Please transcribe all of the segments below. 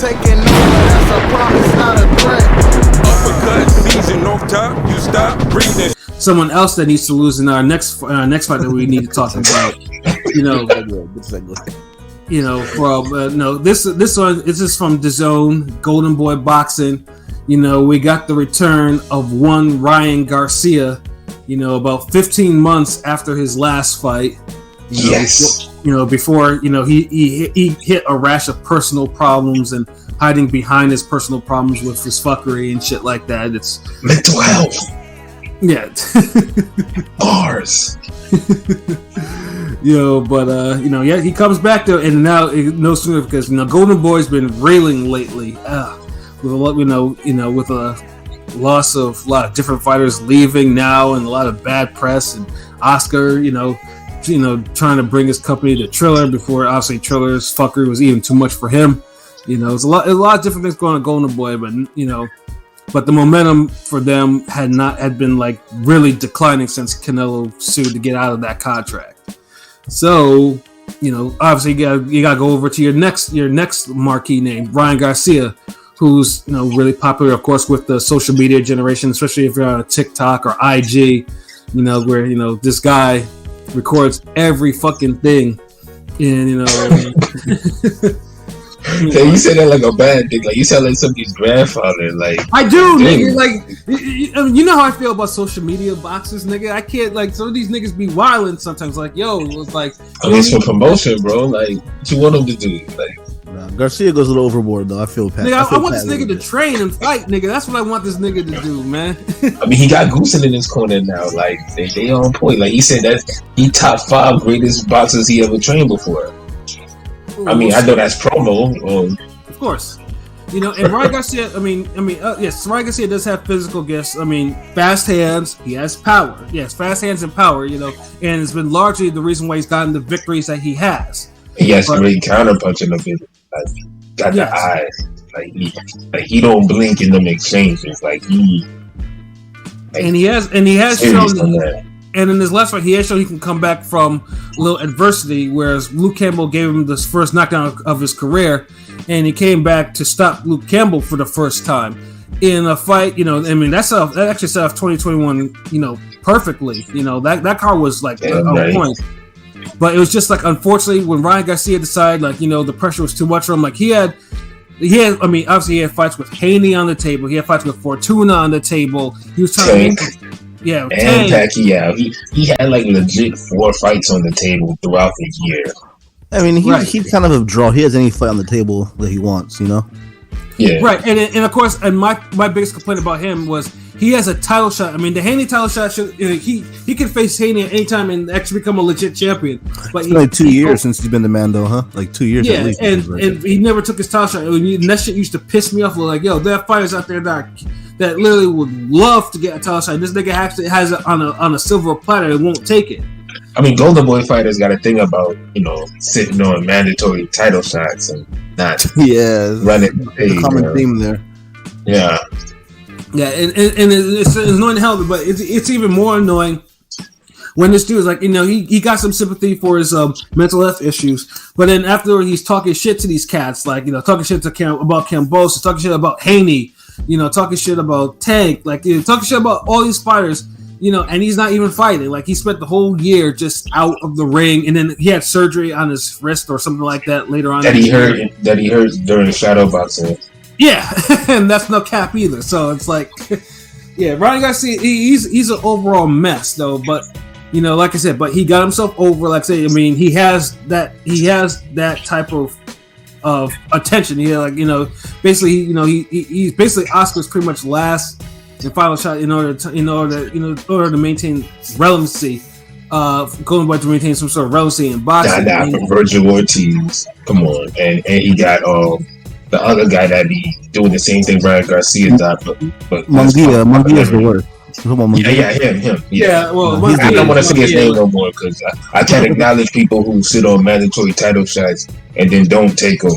taking over, that's a promise, not a threat. Uppercut season off top, you stop breathing. Someone else that needs to lose in our next fight that we need to talk about. This one is from DAZN, Golden Boy Boxing. We got the return of one Ryan Garcia. About 15 months after his last fight. Before he hit a rash of personal problems and hiding behind his personal problems with his fuckery and shit like that. It's mental health. Yeah. Bars. He comes back to, and now no sooner because Golden Boy's been reeling lately with a lot, with a loss of a lot of different fighters leaving now and a lot of bad press, and Oscar, trying to bring his company to Triller before obviously Triller's fuckery was even too much for him. There's a lot of different things going on Golden Boy, but the momentum for them had been like really declining since Canelo sued to get out of that contract. So, obviously you gotta go over to your next marquee name, Ryan Garcia, who's really popular, of course, with the social media generation, especially if you're on a TikTok or IG, where this guy records every fucking thing, and Hey, you said that like a bad thing. Like you sound like somebody's grandfather. Like I do, nigga. Like you know how I feel about social media boxers, nigga. I can't some of these niggas be wilding sometimes. Like it's like it's for promotion, bro. Like what you want them to do? Like Garcia goes a little overboard though. I feel bad. Nigga, I want this nigga to train and fight, nigga. That's what I want this nigga to do, man. I mean, he got Goosen in his corner now. Like they on point. Like he said that he top 5 greatest boxers he ever trained before. I mean, I know that's promo. Of course. And Ryan Garcia, yes, Ryan Garcia does have physical gifts. I mean, fast hands, he has power. Yes, fast hands and power, and it's been largely the reason why he's gotten the victories that he has. He has great counterpunching of it. Like, got the eyes. Like he don't blink in them exchanges. And he has shown and in his last fight, he has shown he can come back from a little adversity, whereas Luke Campbell gave him the first knockdown of his career, and he came back to stop Luke Campbell for the first time in a fight. That actually set off 2021, perfectly. That card was like on point. But it was just like, unfortunately, when Ryan Garcia decided, the pressure was too much for him. Like he had, obviously he had fights with Haney on the table. He had fights with Fortuna on the table. He was trying to and Pacquiao. He had like legit 4 fights on the table throughout the year. I mean, he's kind of a draw. He has any fight on the table that he wants, Yeah. Right, and of course, and my biggest complaint about him was he has a title shot. I mean, the Haney title shot he can face Haney at any time and actually become a legit champion. But it's been 2 years since he's been the Mando, huh? Like 2 years at least. And he never took his title shot. And that shit used to piss me off. Like, yo, there are fighters out there that literally would love to get a title shot. This nigga actually has it on a silver platter and won't take it. I mean, Golden Boy fighters got a thing about sitting on mandatory title shots and not running the page. Common theme there. Yeah. Yeah, and it's annoying to hell, but it's even more annoying when this dude is like, he got some sympathy for his mental health issues, but then afterward he's talking shit to these cats, like, talking shit about Cambosa, talking shit about Haney, talking shit about Tank, like, talking shit about all these fighters, and he's not even fighting. Like, he spent the whole year just out of the ring, and then he had surgery on his wrist or something like that later on. That he hurt during shadow boxing. Yeah, and that's no cap either. So it's like, yeah, Ryan Garcia, he's an overall mess though. But like I said, but he got himself over. Like I say, I mean, he has that type of attention. Basically, he's basically Oscar's pretty much last and final shot in order to maintain relevancy. Golden Boy to maintain some sort of relevancy in boxing. From Virgil Ortiz, come on, and he got the other guy that be doing the same thing Ryan Garcia did, but Munguia's the worst. Him. Yeah, well, I don't want to say his name no more because I can't acknowledge people who sit on mandatory title shots and then don't take them,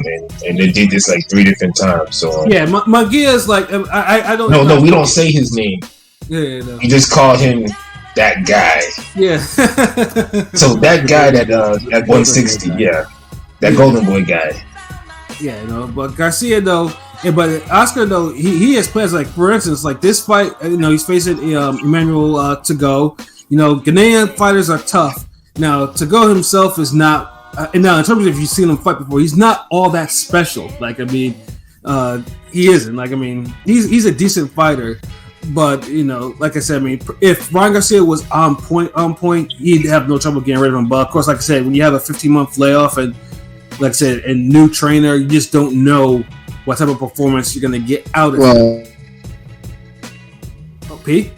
and they did this like 3 different times. So Munguia's like I don't. No, we don't say his name. Yeah, no. We just call him that guy. Yeah. So that guy that at 160, that Golden Boy guy. Yeah, but Garcia though, but Oscar though, he has plans like, for instance, like this fight, he's facing Emmanuel Tagoe. Ghanaian fighters are tough. Now Tagoe himself is not. And now in terms of if you've seen him fight before, he's not all that special. Like he isn't. Like he's a decent fighter. But like I said, if Ryan Garcia was on point, he'd have no trouble getting rid of him. But of course, like I said, when you have a 15-month layoff and like I said, a new trainer, you just don't know what type of performance you're going to get out of it. P?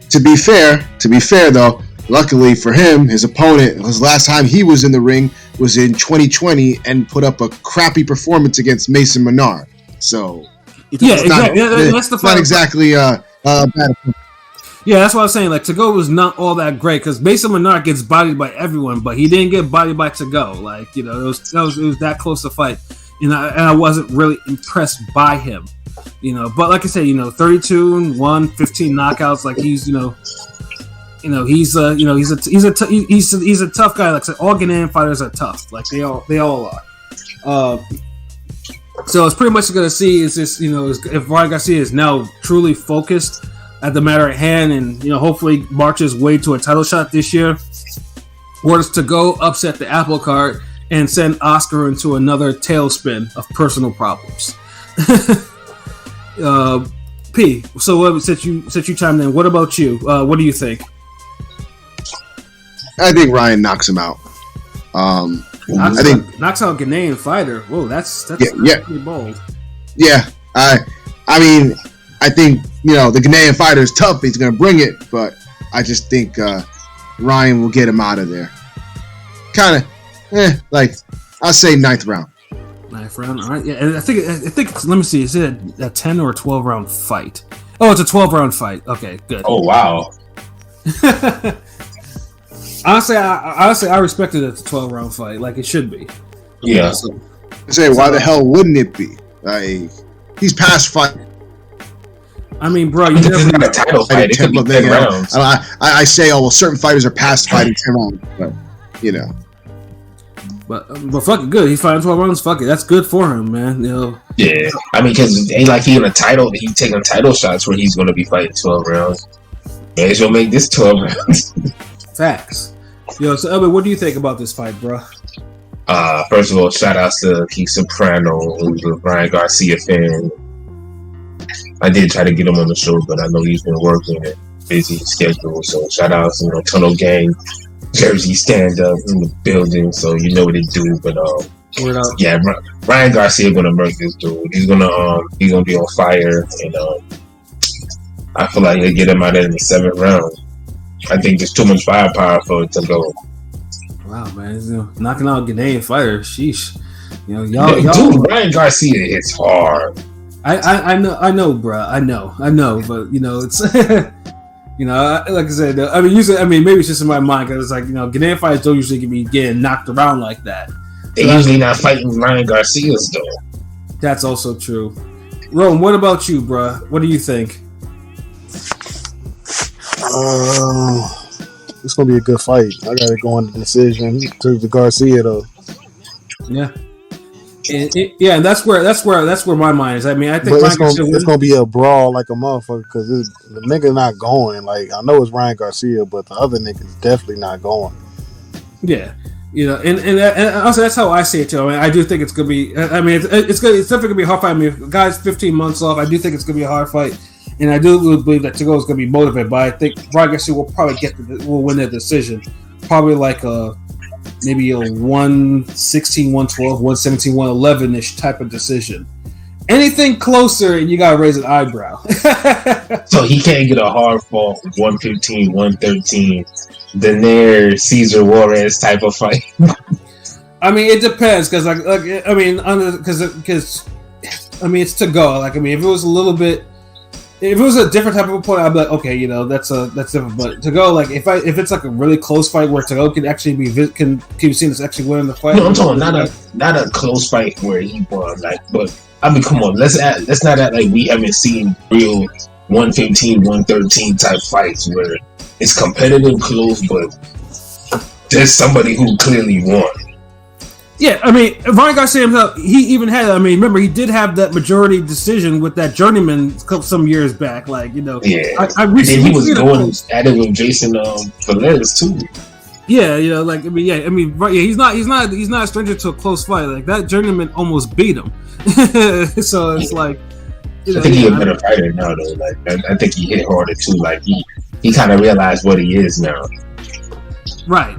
To be fair though, luckily for him, his opponent, his last time he was in the ring was in 2020 and put up a crappy performance against Mason Menard. So that's the not exactly bad. Yeah, that's what I was saying. Like Tagoe was not all that great because Mason Menard gets bodied by everyone, but he didn't get bodied by Tagoe. Like it was that close a fight, and I wasn't really impressed by him. But like I said, 32-1, 15 knockouts. Like he's he's a tough guy. Like I said, all Ghanaian fighters are tough. Like they all are. So it's pretty much going to see is this, if Ryan Garcia is now truly focused at the matter at hand and, hopefully marches way to a title shot this year, or is to go upset the apple cart and send Oscar into another tailspin of personal problems. P, so since you chimed in, what about you? What do you think? I think Ryan knocks him out. Knocks out a Ghanaian fighter. Whoa, that's pretty bold. Yeah, I think the Ghanaian fighter is tough. He's going to bring it, but I just think Ryan will get him out of there. Kind of, I'll say 9th round. 9th round, all right. Yeah, and I think it's, let me see. Is it a 10 or a 12 round fight? Oh, it's a 12 round fight. Okay, good. Oh wow. Honestly, I respect it as a 12 round fight, like it should be. Yeah. I say, why the hell wouldn't it be? Like, he's past fight. Bro, you never not a title fight. It could be 10 rounds. I say, certain fighters are past fighting 10 rounds, but But fuck it, good. He's fighting 12 rounds. Fuck it, that's good for him, man. Yeah, because ain't like he in a title. He taking title shots where he's going to be fighting 12 rounds. May as well make this 12 rounds. Facts. So Elby, what do you think about this fight, bro? First of all, shout outs to Keith Soprano, who's a Ryan Garcia fan. I did try to get him on the show, but I know he's been working a busy schedule. So shout outs to Tunnel Gang, Jersey Stand Up in the building. So you know what they do. But yeah, Ryan Garcia gonna murk this dude. He's gonna be on fire, and I feel like he'll get him out in the 7th round. I think there's too much firepower for it to go. Wow, man, knocking out Ghanaian fighters. Sheesh, y'all. Dude, Ryan Garcia hits hard. I know, bro. I know, but it's like I said. Usually, maybe it's just in my mind because it's like Ghanaian fighters don't usually be getting knocked around like that. They're usually not fighting Ryan Garcia's though. That's also true. Rome, what about you, bro? What do you think? It's gonna be a good fight. I gotta go on the decision to the Garcia though. Yeah, and that's where my mind is. I think it's gonna be a brawl like a motherfucker because the nigga not going. Like I know it's Ryan Garcia, but the other nigga's definitely not going. Yeah, and also that's how I see it too. I do think it's gonna be. It's definitely gonna be a hard fight. Guys, 15 months off. I do think it's gonna be a hard fight. And I do believe that Tagoe is going to be motivated, but I think Ryan Garcia will probably will win that decision. Probably like maybe a 116, 112, 117, 111-ish type of decision. Anything closer, and you got to raise an eyebrow. So he can't get a hard fall 115, 113, Daenerys, Cesar Juarez type of fight. It depends because it's Tagoe. If it was a little bit. If it was a different type of opponent, I'd be like, okay, that's different. But Tagoe, if it's like a really close fight where Tagoe can actually can be seen as actually winning the fight. No, I'm talking not a close fight where he won. But come on, let's not act like we haven't seen real 115, 113 type fights where it's competitive, close, but there's somebody who clearly won. Yeah, I mean, Ryan Garcia himself, he even had. I mean, remember he did have that majority decision with that journeyman some years back. Like, you know, Yeah, I and then he was going at it with Jason Velez too. Yeah, you know, like right, yeah, he's not a stranger to a close fight. Like that journeyman almost beat him. So it's like, you know, I think he's a better fighter now, though. Like I think he hit harder too. Like he kind of realized what he is now. Right.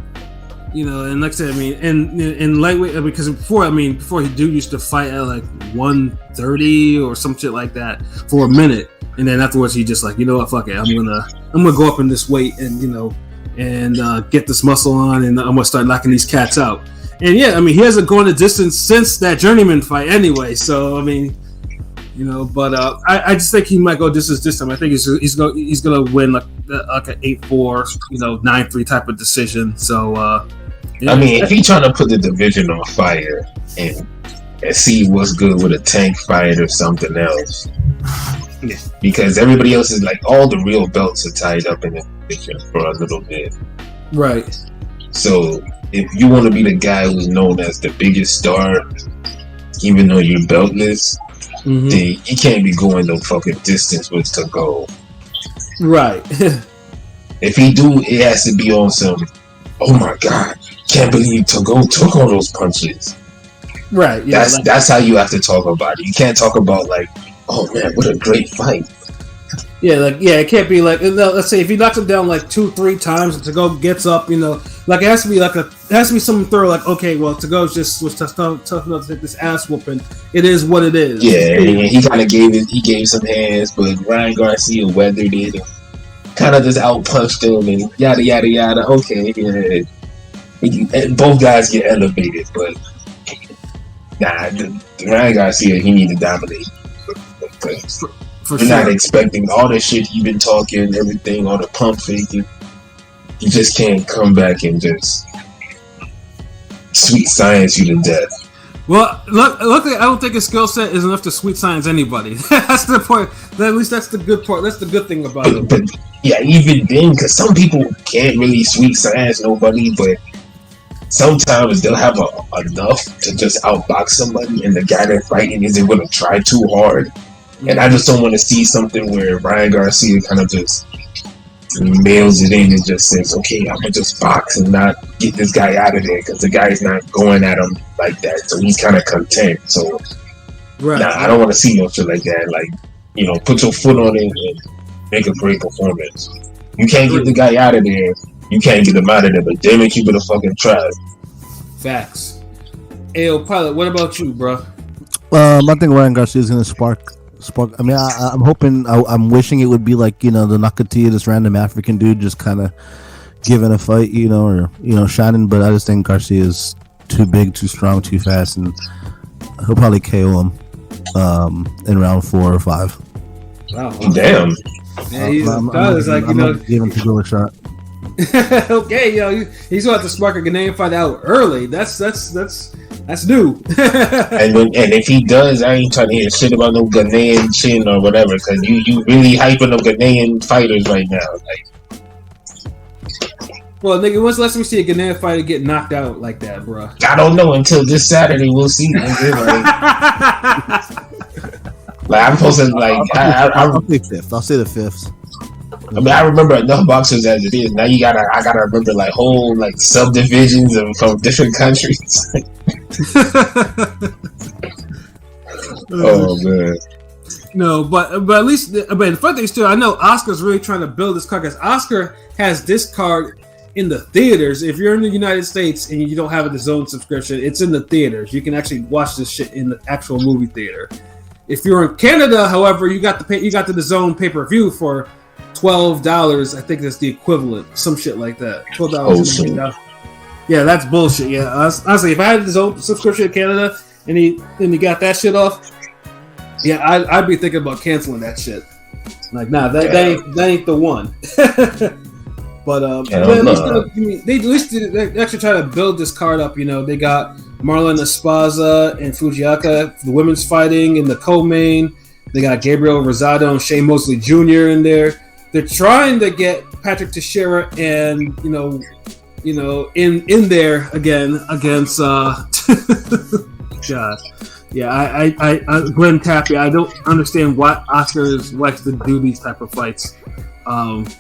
You know, and like I said, I mean, and lightweight, because before he used to fight at like 130 or some shit like that for a minute, and then afterwards he just like, you know what, fuck it, I'm gonna go up in this weight and, you know, and get this muscle on, and I'm gonna start knocking these cats out. And yeah, I mean, he hasn't gone the distance since that journeyman fight anyway. So I mean, you know, but I just think he might go distance this time. I think he's gonna win like an 8-4, you know, 9-3 type of decision. So yeah. I mean, if he's trying to put the division on fire and see what's good with a tank fight or something else, yeah. Because everybody else is like, all the real belts are tied up in the division for a little bit, right? So if you want to be the guy who's known as the biggest star, even though you're beltless, then you can't be going no fucking distance with Tagoe. Right. If he do, it has to be on some, oh my god, can't believe Tagoe took all those punches. Right. Yeah, that's how you have to talk about it. You can't talk about like, oh man, what a great fight. Yeah, it can't be like, let's say if he knocks him down like 2-3 times and Tagoe gets up, you know, like it has to be something thorough. Like, okay, well, Tagoe just was tough enough to take this ass whooping. It is what it is. Yeah, and he kind of gave some hands, but Ryan Garcia weathered it and kind of just outpunched him and yada yada yada. Okay, yeah. And both guys get elevated, but Ryan Garcia, he need to dominate. You're not expecting all the shit he been talking, everything, all the pump faking. You just can't come back and just sweet science you to death. Well, luckily, I don't think his skill set is enough to sweet science anybody. That's the point. At least that's the good part. That's the good thing about it. But yeah, even then, because some people can't really sweet science nobody, but sometimes they'll have enough to just outbox somebody, and the guy they're fighting isn't going to try too hard. And I just don't want to see something where Ryan Garcia kind of just mails it in and just says, okay, I'm going to just box and not get this guy out of there because the guy's not going at him like that. So he's kind of content. So I don't want to see no shit like that. Like, you know, put your foot on it and make a great performance. You can't get the guy out of there. You can't get him out of there, but damn it, you better fucking try. Facts. Ayo, Pilot, what about you, bro? I think Ryan Garcia is going to spark. I mean, I'm hoping, I'm wishing it would be like, you know, the Nakatia, this random African dude, just kind of giving a fight, you know, or, you know, shining. But I just think Garcia is too big, too strong, too fast, and he'll probably KO him in round 4 or 5. Wow. Damn. Yeah, give him to go a shot. Okay, yo, he's gonna have to spark a Ghanaian fight out early. That's new. and if he does, I ain't trying to hear shit about no Ghanaian chin or whatever, because you really hyping them Ghanaian fighters right now. Like, well, nigga, when's the last time we see a Ghanaian fighter get knocked out like that, bro? I don't know until this Saturday. We'll see. Like I'm supposed to like. I'll say 5th. I'll say the 5th. I mean, I remember enough boxers as it is. Now I gotta remember like whole like subdivisions from different countries. Oh man. No, but at least, but the fun thing is too, I know Oscar's really trying to build this card, because Oscar has this card in the theaters. If you're in the United States and you don't have a DAZN subscription, it's in the theaters. You can actually watch this shit in the actual movie theater. If you're in Canada, however, you got the DAZN pay-per-view for $12. I think that's the equivalent, some shit like that. $12. Yeah, that's bullshit. Yeah, honestly, if I had DAZN subscription in Canada and he got that shit off, yeah, I'd be thinking about canceling that shit. Like, nah, that ain't the one. But at least they actually try to build this card up. You know, they got Marlon Esparza and Fujiaka, the women's fighting in the co-main. They got Gabriel Rosado and Shane Mosley Jr. in there. They're trying to get Patrick Teixeira and you know in there again against God. Yeah, I Glenn Tapia. I don't understand why Oscar likes to do these type of fights. Hopefully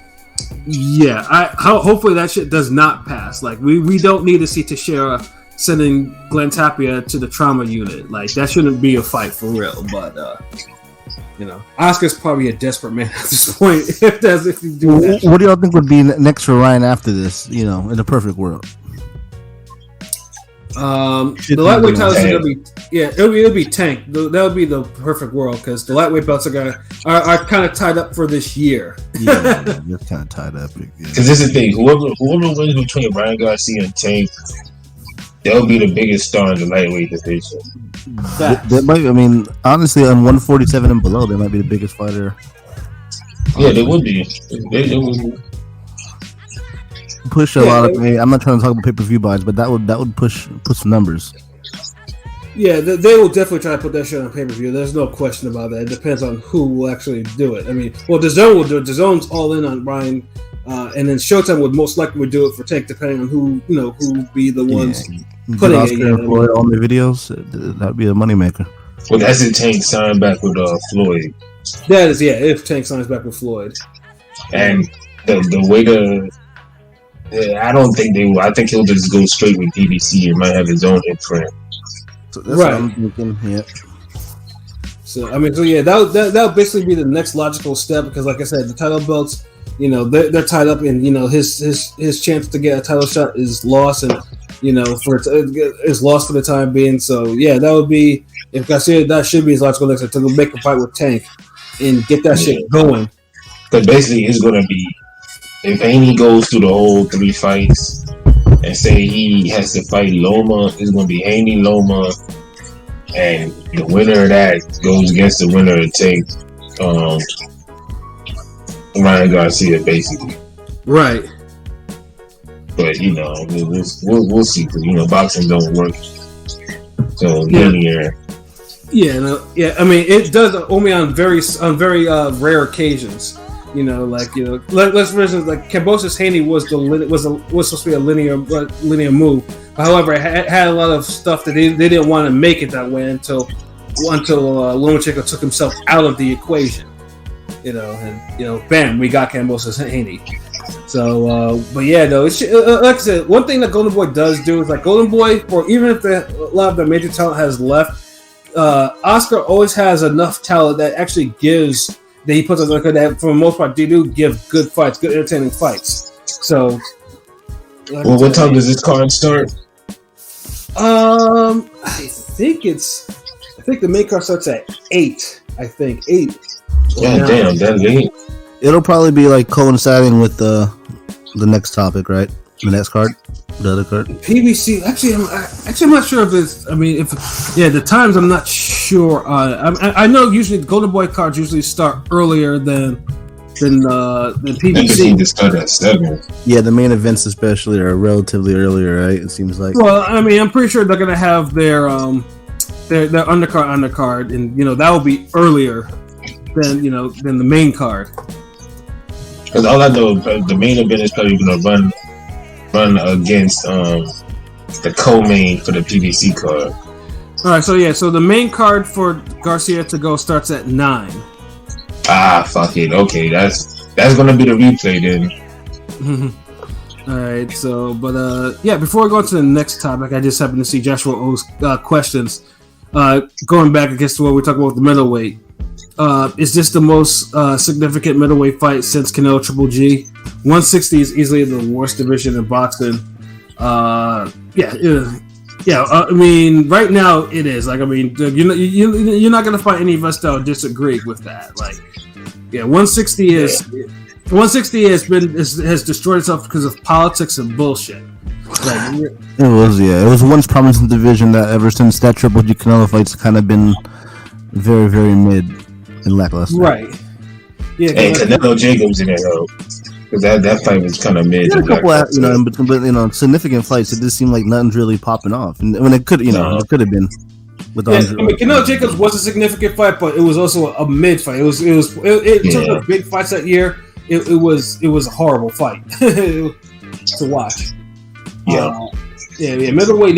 that shit does not pass. Like we don't need to see Teixeira sending Glenn Tapia to the trauma unit. Like that shouldn't be a fight for real. But Oscar's probably a desperate man at this point. if you do that. What do y'all think would be next for Ryan after this? In a perfect world. The lightweight titles are gonna be it'll be Tank. That'll be the perfect world because the lightweight belts are kind of tied up for this year. Yeah, they're kind of tied up. Because this is the thing: whoever wins between Ryan Garcia and Tank, they'll be the biggest star in the lightweight division. That might. I mean, honestly, on 147 and below, they might be the biggest fighter. Yeah, they would be. They would. Push a lot of. I'm not trying to talk about pay-per-view buys, but that would push some numbers. Yeah, they will definitely try to put that shit on pay-per-view. There's no question about that. It depends on who will actually do it. I mean, DAZN will do it. DAZN's all in on Ryan, and then Showtime would most likely do it for Tank, depending on who be the ones putting Oscar it. And Floyd on the videos, that'd be a moneymaker. Well, that's if Tank signed back with Floyd. That is, if Tank signs back with Floyd. And the way I don't think they will. I think he'll just go straight with PBC and might have his own imprint. So that's what I'm thinking. Yeah. So that'll basically be the next logical step because, like I said, the title belts, they're tied up, and his chance to get a title shot is lost, and is lost for the time being. So that would be if Garcia. That should be his logical next step to make a fight with Tank and get that shit going. But basically, it's gonna be. If Haney goes through the whole 3 fights and say he has to fight Loma, it's going to be Haney, Loma, and the winner of that goes against the winner of Tank, Ryan Garcia, basically. Right. But we'll see because boxing don't work so linear. I mean, it does only on very rare occasions. Let's for instance, like Kambosos Haney was supposed to be a linear move. However, it had a lot of stuff that they didn't want to make it that way until Lomachenko took himself out of the equation. Bam, we got Kambosos Haney. So, it's like I said, one thing that Golden Boy does do is like Golden Boy, or even if a lot of the major talent has left, Oscar always has enough talent that actually gives. That he puts on the record that for the most part they do give good fights, good entertaining fights. So, what time does this card start? I think the main card starts at 8. I think 8. Yeah, damn, that late. It'll probably be like coinciding with the next topic, right? The next card, the other card. PBC. Actually, I'm not sure if it's. I mean, the times I'm not sure. I know usually the Golden Boy cards usually start earlier than PBC. They start at 7. Yeah, the main events especially are relatively earlier, right? It seems like. Well, I mean, I'm pretty sure they're gonna have their undercard, and that will be earlier than the main card. Because all I know, the main event is probably gonna run against the co-main for the PBC card. All right, so the main card for Garcia to go starts at 9. Fuck it. Okay, that's gonna be the replay then. All right, so before we go to the next topic, I just happened to see Joshua O's questions. Going back against what we talked about with the middleweight. Is this the most significant middleweight fight since Canelo Triple G? 160 is easily the worst division in boxing. I mean, right now it is. Like, I mean, you're not gonna find any of us that will disagree with that. Like, 160 is 160 has destroyed itself because of politics and bullshit. Like, it was once promising division that ever since that Triple G Canelo fight's kind of been very, very mid and lackluster. Right. Yeah. Hey, Canelo Jacobs in there though, because that fight was kind of mid. A couple of, significant fights. It just seemed like nothing's really popping off, and when it could, it could have been. Canelo Jacobs was a significant fight, but it was also a mid fight. In terms of big fights that year, it was a horrible fight to watch. Yeah. Yeah. Middleweight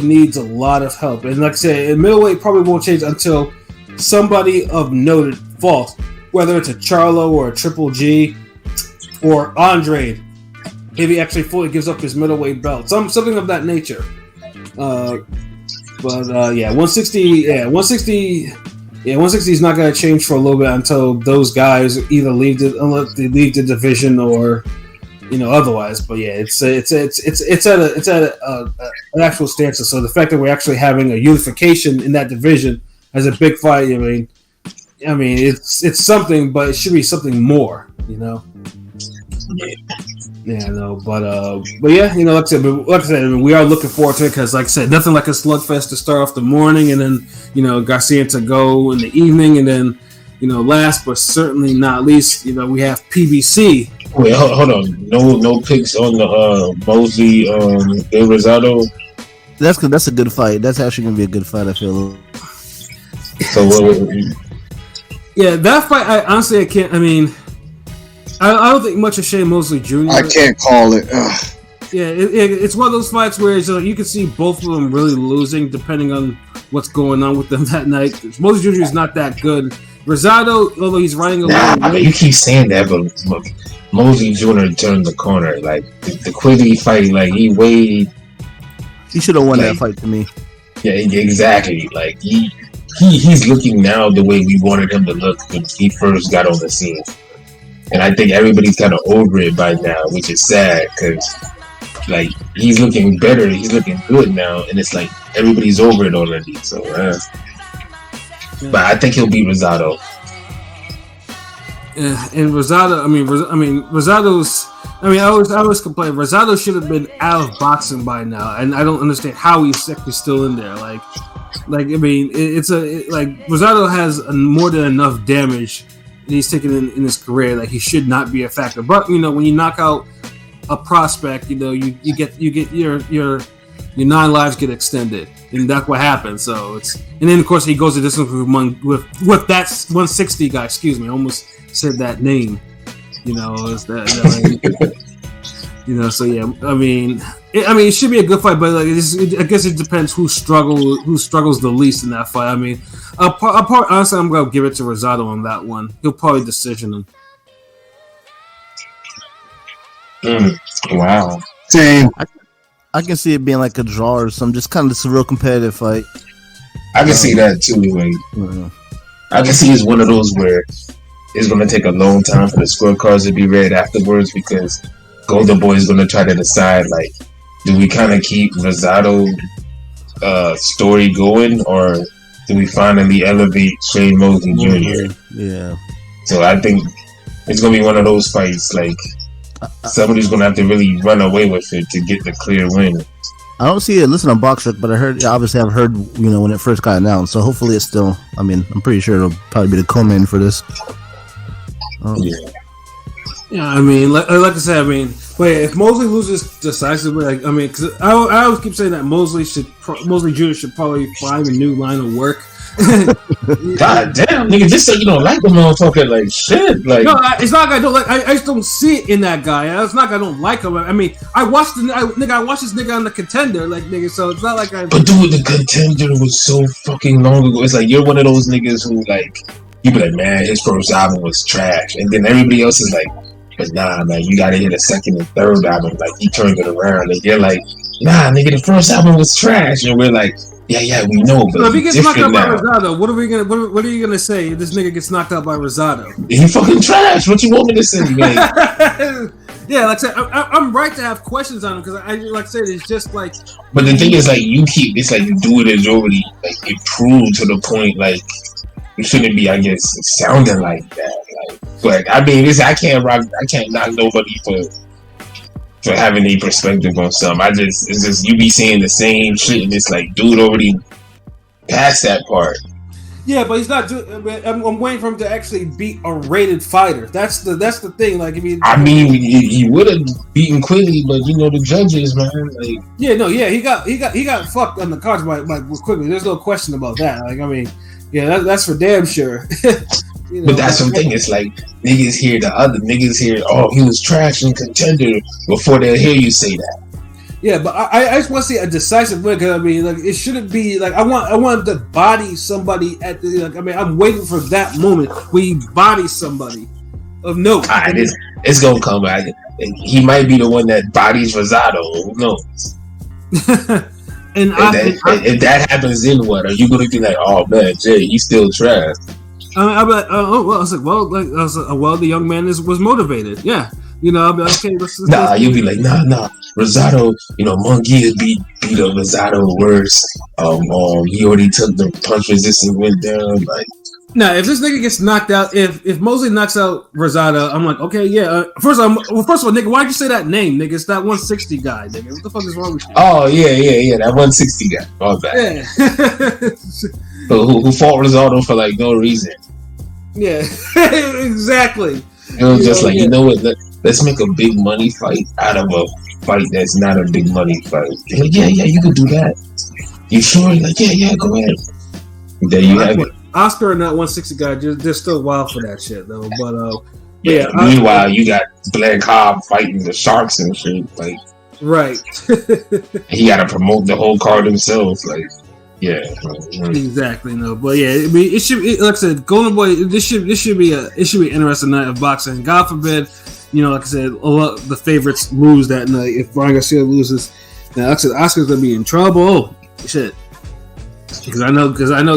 needs a lot of help, and like I said, middleweight probably won't change until somebody of noted falls, whether it's a Charlo or a Triple G or Andre, if he actually fully gives up his middleweight belt, something of that nature. But 160. Yeah, 160. Yeah, 160 is not going to change for a little bit until those guys either leave the division or otherwise. But yeah, it's at an actual stance. So the fact that we're actually having a unification in that division as a big fight, I mean, it's something, but it should be something more. Yeah, no, but yeah, like I said, we are looking forward to it because, like I said, nothing like a slugfest to start off the morning, and then Garcia and Tagoe in the evening, and then last but certainly not least, we have PBC. Wait, hold on, no picks on the Mosley De Rosado. That's a good fight. That's actually gonna be a good fight. I feel. So yeah, that fight. I can't. I mean, I don't think much of Shane Mosley Jr. I can't call it. Ugh. Yeah, it's one of those fights where you can see both of them really losing depending on what's going on with them that night. Mosley Jr. is not that good. Rosado, although he's running a little late. You keep saying that, but look, Mosley Jr. turned the corner. Like the Quigley fight, like he should have won that fight to me. Yeah, exactly. Like he's looking now the way we wanted him to look when he first got on the scene. And I think everybody's kind of over it by now, which is sad because, like, he's looking better, he's looking good now, and it's like everybody's over it already. So, but I think he'll beat Rosado. Yeah, and Rosado, Rosado's. I always complain. Rosado should have been out of boxing by now, and I don't understand how he's still in there. Rosado has more than enough damage he's taken in his career. Like, he should not be a factor. But when you knock out a prospect, you get your 9 lives get extended, and that's what happens. So and then of course he goes the distance with that 160 guy. Excuse me, I almost said that name. So yeah, it should be a good fight, but I guess it depends who struggles the least in that fight. Honestly, I'm gonna give it to Rosado on that one. He'll probably decision him. Wow. Same. I can see it being like a draw or something. Just kind of just a real competitive fight. I can see that too. I can see it's one of those where it's gonna take a long time for the scorecards to be read afterwards because Golden Boy is gonna try to decide, like, do we kind of keep Rosado story going, or do we finally elevate Shane Mosley Jr.? Yeah. So I think it's gonna be one of those fights. Like, somebody's gonna have to really run away with it to get the clear win. I don't see it listed on BoxRec, but I've heard when it first got announced. So hopefully it's still. I'm pretty sure it'll probably be the co-main for this. Yeah. Yeah, like I said, but if Mosley loses decisively, because I always keep saying that Mosley Jr. should probably find a new line of work. God damn, nigga, just say you don't like the motherfucker, like shit. Like, no, it's not like I don't like. I just don't see it in that guy. It's not like I don't like him. I watched this nigga on the Contender, like, nigga. So it's not like I. But dude, the Contender was so fucking long ago. It's like you're one of those niggas who, like, you be like, man, his first album was trash, and then everybody else is like, but nah, man, you gotta hear the second and third album. Like, he turned it around, and you're like, nah, nigga, the first album was trash, and we're like, yeah, we know, but so if he gets knocked out by Rosado, what are you gonna say if this nigga gets knocked out by Rosado? He fucking trash. What you want me to say, man? Yeah, like I said, I'm right to have questions on him because like I said, it's just like. But the thing is, like, it's like you do it as already like improved to the point, like, you shouldn't be, I guess, sounding like that. Like, but I can't knock nobody for having a perspective on something. It's just you be saying the same shit, and it's like, dude, already past that part. Yeah, but he's not doing. I'm waiting for him to actually beat a rated fighter. That's the thing. Like, he would have beaten Quigley, but the judges, man. Like, he got fucked on the cards by Quigley. There's no question about that. Like, that's for damn sure. But that's something. It's like niggas hear the other niggas hear, oh, he was trash and Contender before they hear you say that. Yeah, but I just want to see a decisive win because I mean, like, it shouldn't be like I want to body somebody at the like. I mean, I'm waiting for that moment where you body somebody of note. All right, it's gonna come back. He might be the one that bodies Rosado. Who knows? And if that happens, then what? Are you gonna be like, oh man, Jay, he's still trash? I'm like, oh well. I was like, well, the young man was motivated. Yeah, you know, I'll be like, okay. Nah, you'll be like, nah. Rosado, you know, Munguia beat up Rosado worse. He already took the punch resistance went down. Like, now, if this nigga gets knocked out, if Mosley knocks out Rosado, I'm like, okay, yeah. First of all, nigga, why'd you say that name, nigga? It's that 160 guy, nigga. What the fuck is wrong with you? Oh yeah, that 160 guy. My bad. Yeah. who fought Rosado for like no reason? Yeah, exactly. It was just like, you know what? Let's make a big money fight out of a fight that's not a big money fight. Yeah, you can do that. You sure? Like, yeah, go ahead. There you have it. Oscar and that 160 guy, they're still wild for that shit though. But yeah. Meanwhile, you got Black Cobb fighting the Sharks and shit. Like, right. He got to promote the whole card himself. Like, yeah. Exactly. No, but yeah, I mean, it should. Like I said, Golden Boy. This should be an interesting night of boxing. God forbid, you know, like I said, a lot of the favorites lose that night. If Ryan Garcia loses, now like I said, Oscar's gonna be in trouble. Oh, shit. Because I know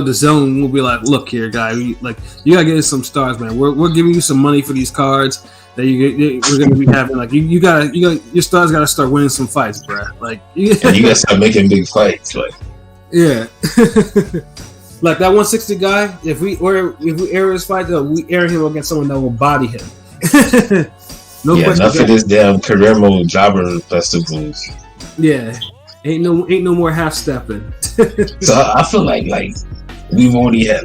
the zone will be like, look here, guy, you gotta get us some stars, man. We're giving you some money for these cards that we're gonna be having. Like you gotta your stars gotta start winning some fights, bro. Like you gotta start making big fights, like yeah. Like that 160 guy, if we air his fight, though, we air him against someone that will body him. Enough of this damn Carremo jobber festivals. Yeah. Ain't no more half stepping. So I feel like we've already had